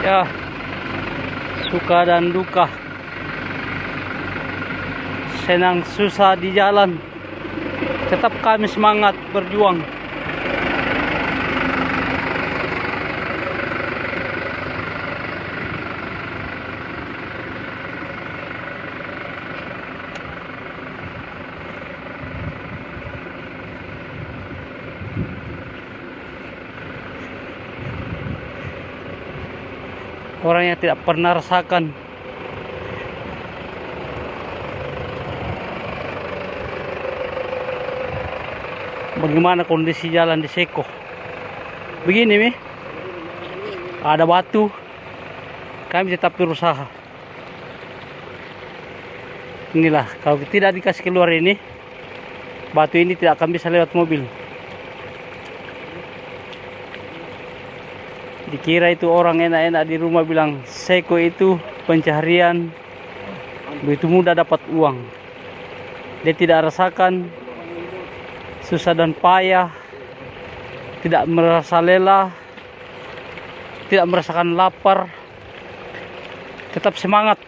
Ya, suka dan duka, senang susah di jalan, tetap kami semangat berjuang. Orang yang tidak pernah rasakan bagaimana kondisi jalan di Seko. Begini Mi, ada batu, kami tetap berusaha. Inilah, kalau tidak dikasih keluar ini, batu ini tidak akan bisa lewat mobil. Dikira itu orang enak-enak di rumah bilang Seko itu pencaharian, begitu mudah dapat uang. Dia tidak rasakan susah dan payah, tidak merasa lelah, tidak merasakan lapar, tetap semangat.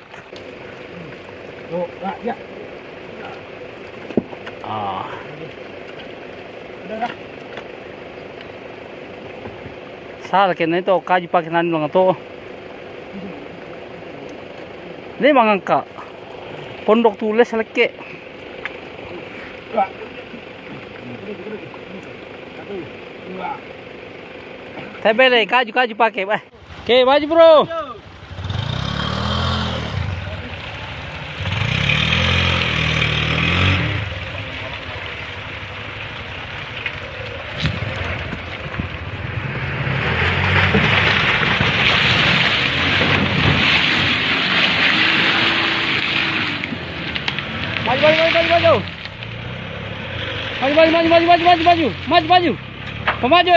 Sal kena itu kaji pakai nani lang to. Ini mangangka. Pondok tulis leke. Tebele kaji pakai, bah. Oke, maju bro. Maju. Pemaju.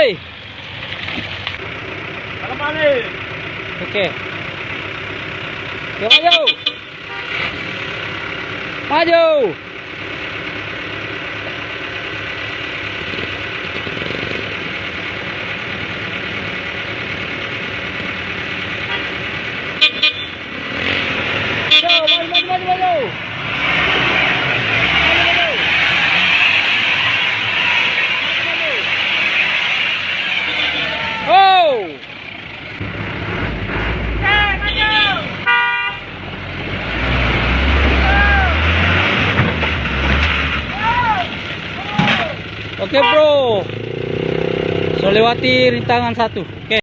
Oke. Maju. Maju. Oke bro, so lewati rintangan satu. Oke.